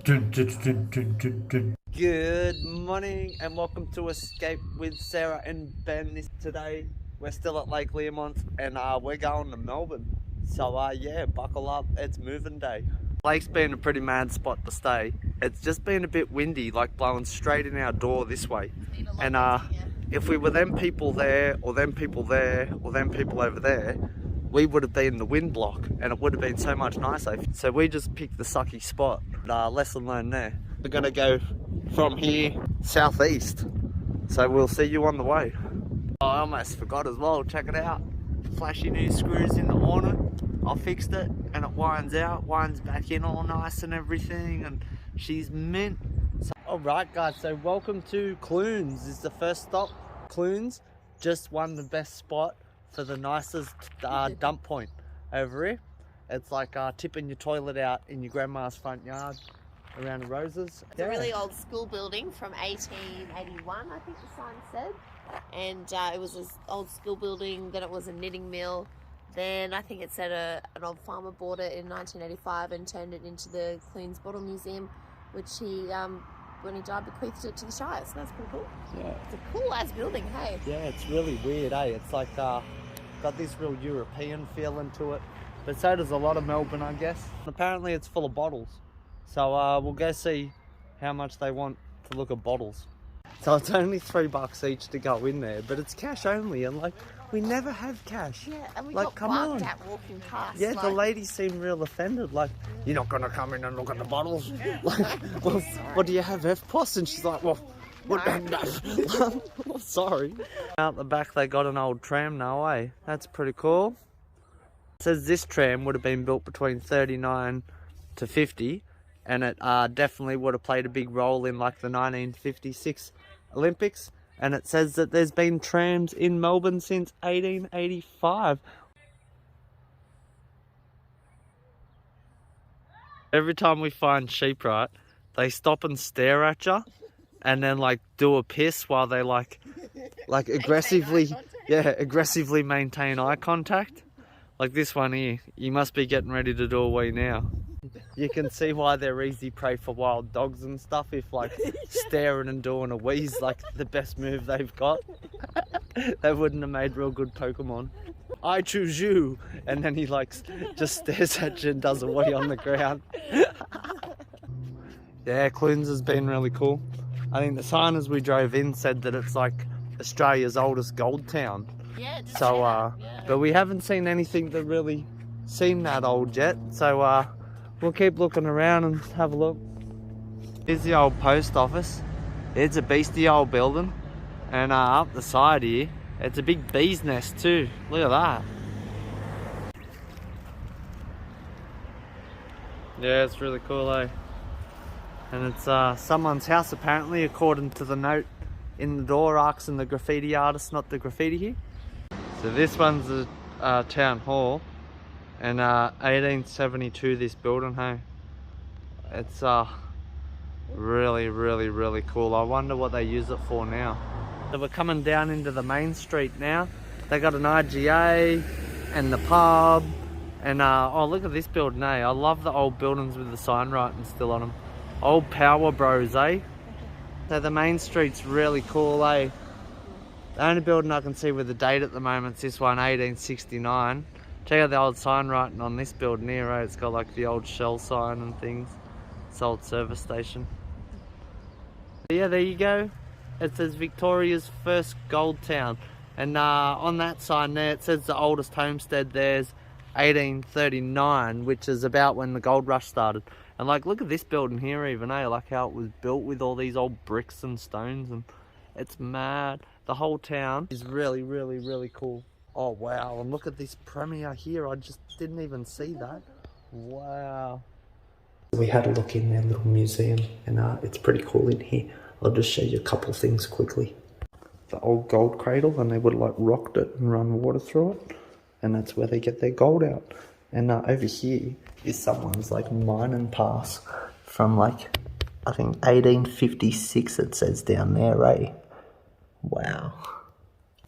Good morning and welcome to Escape with Sarah and Ben. Today we're still at Lake Learmonth and we're going to Melbourne. So yeah, buckle up, it's moving day. Lake's been a pretty mad spot to stay. It's just been a bit windy, like blowing straight in our door this way. And if we were them people there, or them people there, or them people over there, we would have been the wind block and it would have been so much nicer. So we just picked the sucky spot. Lesson learned there. We're gonna go from here southeast. So we'll see you on the way. Oh, I almost forgot as well, check it out. Flashy new screws in the awner. I fixed it and it winds out, winds back in all nice and everything, and she's mint. So, alright guys, so welcome to CLUNES. This is the first stop. CLUNES just won the best spot for the nicest dump point over here. It's like tipping your toilet out in your grandma's front yard around the roses. It's a really old school building from 1881, I think the sign said. And it was an old school building, then it was a knitting mill. Then I think it said an old farmer bought it in 1985 and turned it into the CLUNES Bottle Museum, which he, when he died, bequeathed it to the Shire. So that's pretty cool. Yeah. It's a cool ass building, hey? Yeah, it's really weird, eh? It's like got this real European feeling to it. But so does a lot of Melbourne, I guess. Apparently it's full of bottles. So we'll go see how much they want to look at bottles. So it's only $3 each to go in there, but it's cash only, and like, we never have cash. Yeah, and we like, got come barked on. at walking past. Yeah, like, the lady seemed real offended, like, you're not gonna come in and look at the bottles? Like, well, what do you have, FPOS? And she's like, well, what? No. Well, sorry. Out the back they got an old tram now, eh? That's pretty cool. It says this tram would have been built between 39 to 50, and it definitely would have played a big role in like the 1956 Olympics. And it says that there's been trams in Melbourne since 1885. Every time we find sheep, right, they stop and stare at you and then like do a piss while they like aggressively, aggressively maintain eye contact. Like this one here, you must be getting ready to do a wee now. You can see why they're easy prey for wild dogs and stuff, if like staring and doing a wee's like the best move they've got. They wouldn't have made real good Pokemon. I choose you, and then he like just stares at you and does a wee on the ground. Yeah, CLUNES has been really cool. I think the sign as we drove in said that it's like Australia's oldest gold town. Yeah, so yeah. But we haven't seen anything that really seemed that old yet, so we'll keep looking around and have a look. Here's the old post office. It's a beastie old building, and up the side here it's a big bee's nest too. Look at that. Yeah, it's really cool, eh? And it's someone's house apparently, according to the note in the door asking the graffiti artist not to graffiti here. So this one's the town hall, and 1872 this building, hey. It's really cool. I wonder what they use it for now. So we're coming down into the main street now. They got an IGA and the pub, and oh, look at this building, eh? I love the old buildings with the sign writing still on them. Old Power Bros, eh? So the main street's really cool, eh? The only building I can see with the date at the moment is this one, 1869. Check out the old sign writing on this building here, right? It's got like the old Shell sign and things. It's old service station. But yeah, there you go. It says Victoria's first gold town. And on that sign there, it says the oldest homestead there's 1839, which is about when the gold rush started. And like, look at this building here even, eh? Like how it was built with all these old bricks and stones, and it's mad. The whole town is really cool. Oh wow, and look at this premiere here. I just didn't even see that. Wow. We had a look in their little museum, and it's pretty cool in here. I'll just show you a couple of things quickly. The old gold cradle, and they would have like rocked it and run water through it, and that's where they get their gold out. And over here is someone's like mining pass from like, I think 1856 it says down there, eh? Wow.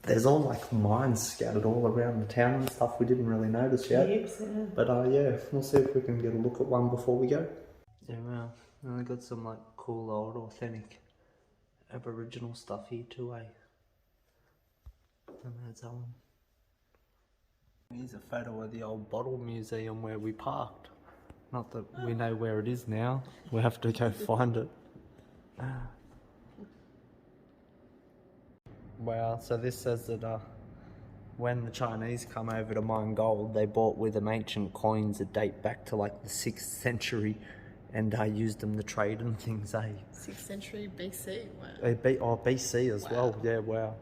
There's all like mines scattered all around the town and stuff we didn't really notice yet. But yeah, we'll see if we can get a look at one before we go. Yeah, well, and they got some like cool old authentic Aboriginal stuff here too, eh? And that's Here's a photo of the old bottle museum where we parked. Not that we know where it is now. We have to go find it. Wow, so this says that when the Chinese come over to mine gold, they bought with them ancient coins that date back to like the 6th century and used them to trade and things, eh? 6th century BC? Wow. BC as well, yeah, wow.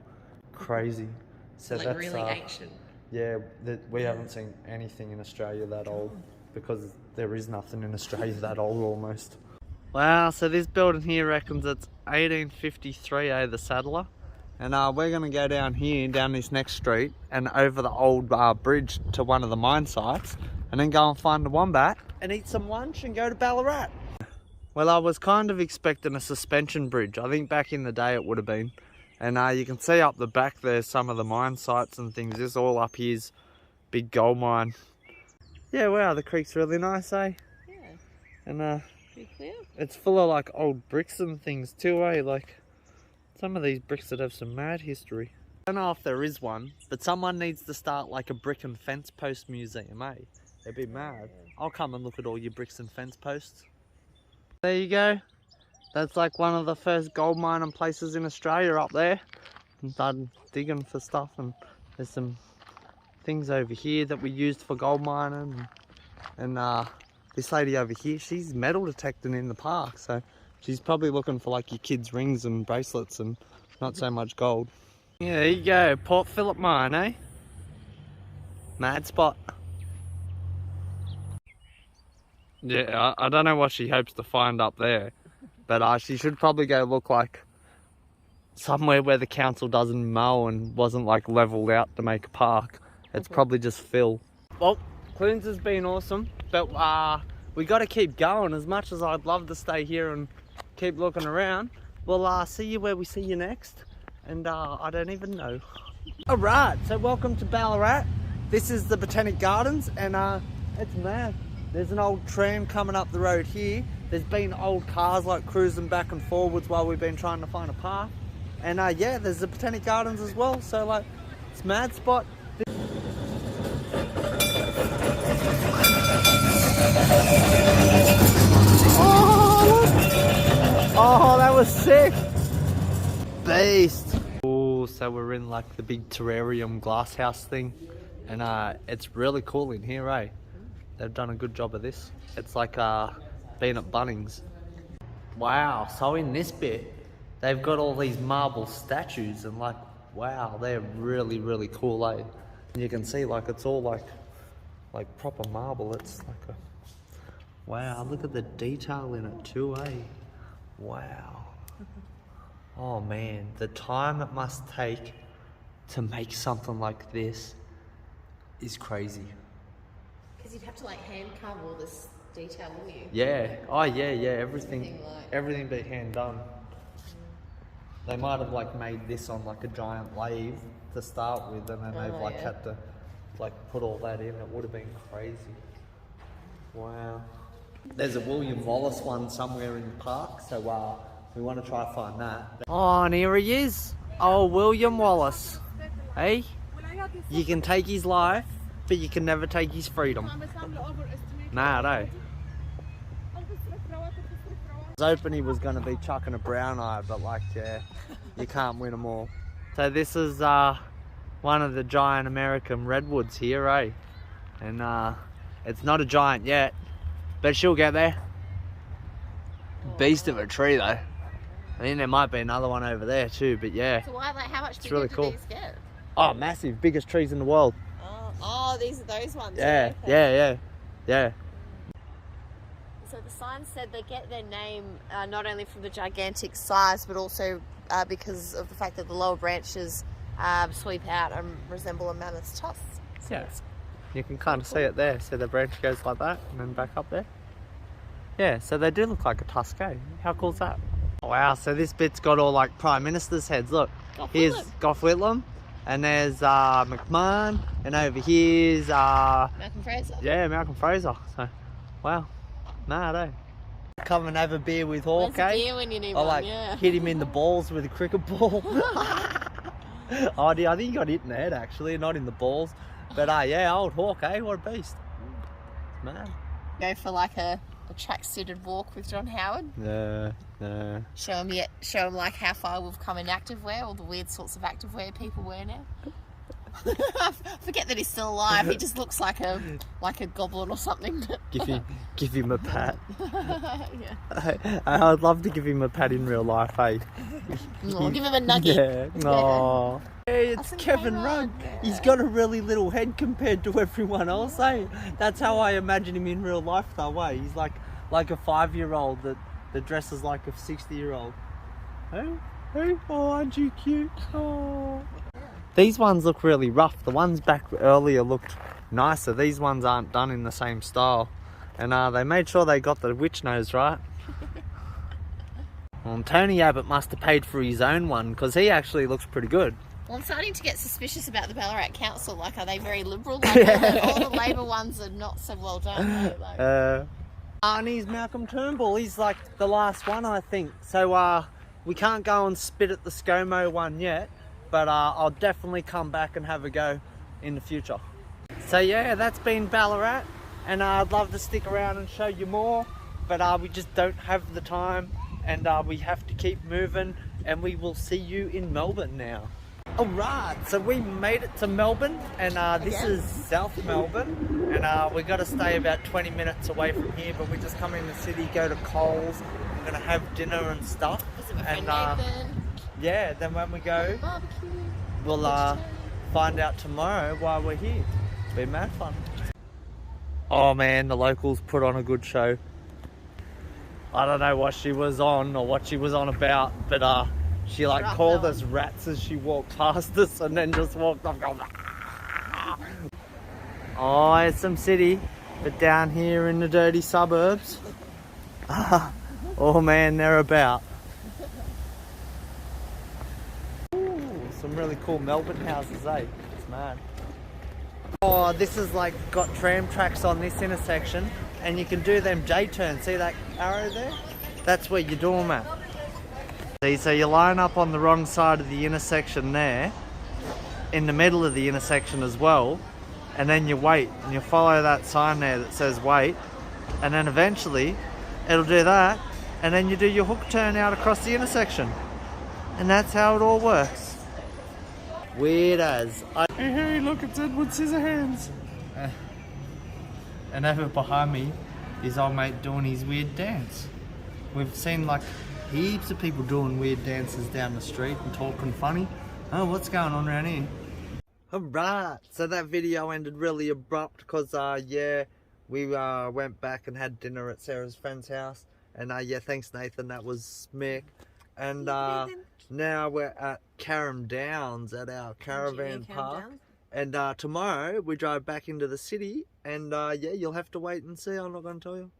Crazy. So like that's really ancient. Yeah, we haven't seen anything in Australia that old because there is nothing in Australia that old almost. Wow, so this building here reckons it's 1853, the Saddler. And we're going to go down here, down this next street, and over the old bridge to one of the mine sites, and then go and find the wombat, and eat some lunch and go to Ballarat. Well, I was kind of expecting a suspension bridge. I think back in the day it would have been. And you can see up the back there some of the mine sites and things. This all up here's big gold mine. Yeah, wow, the creek's really nice, eh? Yeah. And pretty clear. It's full of like old bricks and things too, eh? Like some of these bricks that have some mad history. I don't know if there is one, but someone needs to start like a brick and fence post museum, eh? They'd be mad. I'll come and look at all your bricks and fence posts. There you go. That's like one of the first gold mining places in Australia up there. And started digging for stuff, and there's some things over here that we used for gold mining. And this lady over here, she's metal detecting in the park, so she's probably looking for like your kids' rings and bracelets and not so much gold. Yeah, there you go, Port Phillip mine, eh? Mad spot. Yeah, I don't know what she hopes to find up there, but she should probably go look like somewhere where the council doesn't mow and wasn't like leveled out to make a park. It's probably just fill. Well, Clunes has been awesome, but we got to keep going. As much as I'd love to stay here and keep looking around, we'll see you where we see you next, and I don't even know. Alright, so welcome to Ballarat. This is the Botanic Gardens, and it's mad. There's an old tram coming up the road here. There's been old cars like cruising back and forwards while we've been trying to find a path. And yeah, there's the Botanic Gardens as well, so like, it's a mad spot. Oh, that was sick! Beast! Oh, so we're in like the big terrarium glass house thing, and it's really cool in here, eh? They've done a good job of this. It's like being at Bunnings. Wow, so in this bit, they've got all these marble statues, and like, wow, they're really, really cool, eh? And you can see like it's all like proper marble. It's like wow, look at the detail in it too, eh? Wow. Oh man, the time it must take to make something like this is crazy. Because you'd have to like hand carve all this detail, wouldn't you? Yeah. Oh yeah, everything be hand done. They might have like made this on like a giant lathe to start with, and then they've like had to like put all that in. It would have been crazy. Wow. There's a William Wallace one somewhere in the park, so we want to try to find that. Oh, and here he is. Oh, William Wallace. Hey? You can take his life, but you can never take his freedom. Mad, eh? I was hoping he was going to be chucking a brown eye, but like, yeah, you can't win them all. So this is one of the giant American redwoods here, eh? And it's not a giant yet, but she'll get there. Beast of a tree though. I think there might be another one over there too, but yeah. So why, like, how much bigger really do cool. these get? Oh, massive, biggest trees in the world. Oh, these are those ones. Yeah, okay. yeah. So the sign said they get their name not only from the gigantic size, but also because of the fact that the lower branches sweep out and resemble a mammoth's tusk. So Yeah. You can kind of see it there. So the branch goes like that and then back up there. Yeah, so they do look like a tusk, eh? How cool is that? Wow, so this bit's got all like Prime Minister's heads. Look, here's Gough Whitlam, and there's McMahon, and over here's Malcolm Fraser. yeah, Malcolm Fraser. So, wow, mad, eh? Come and have a beer with Hawk, Where's a beer when you need I one, like yeah. hit him in the balls with a cricket ball. Oh, dear, I think he got hit in the head actually, not in the balls. But yeah, old Hawk, what a beast. Man. Go for like a track-suited walk with John Howard. No. Show him like how far we've come in activewear, all the weird sorts of activewear people wear now. Forget that he's still alive. He just looks like a goblin or something. Give him a pat. Yeah. I'd love to give him a pat in real life, hey. Oh, give him a nugget. Yeah. Oh. Hey, it's Awesome Kevin Rudd. He's got a really little head compared to everyone else, eh? That's how I imagine him in real life, though, eh? He's like a 5-year-old that dresses like a 60-year-old. Hey, oh, aren't you cute? Oh. These ones look really rough. The ones back earlier looked nicer. These ones aren't done in the same style. And they made sure they got the witch nose right. Well, Tony Abbott must have paid for his own one because he actually looks pretty good. Well, I'm starting to get suspicious about the Ballarat Council. Like, are they very liberal? Like, all the Labor ones are not so well done. Like. And he's Malcolm Turnbull. He's like the last one, I think. So we can't go and spit at the ScoMo one yet. But I'll definitely come back and have a go in the future. So yeah, that's been Ballarat, and I'd love to stick around and show you more, but we just don't have the time, and we have to keep moving, and we will see you in Melbourne now. Alright, so we made it to Melbourne, and this is South Melbourne, and we got to stay about 20 minutes away from here, but we just come in the city, go to Coles, we're going to have dinner and stuff. Visit my friend Nathan. Yeah, then when we go, we'll find out tomorrow why we're here. It's been mad fun. Oh man, the locals put on a good show. I don't know what she was on or what she was on about, but she like called us rats as she walked past us and then just walked off going, oh, it's some city, but down here in the dirty suburbs, oh man, they're about. Some really cool Melbourne houses, eh? It's mad. Oh, this is like got tram tracks on this intersection, and you can do them J-turns. See that arrow there? That's where you do them at. See, so you line up on the wrong side of the intersection there, in the middle of the intersection as well, and then you wait, and you follow that sign there that says wait, and then eventually it'll do that, and then you do your hook turn out across the intersection. And that's how it all works. Weird as. Hey, look, it's Edward Scissorhands. And over behind me is old mate doing his weird dance. We've seen like heaps of people doing weird dances down the street and talking funny. Oh, what's going on around here? Alright, so that video ended really abrupt because yeah, we went back and had dinner at Sarah's friend's house. And yeah, thanks Nathan, that was smick. And now we're at Carrum Downs at our caravan park. And tomorrow we drive back into the city, and yeah, you'll have to wait and see. I'm not going to tell you.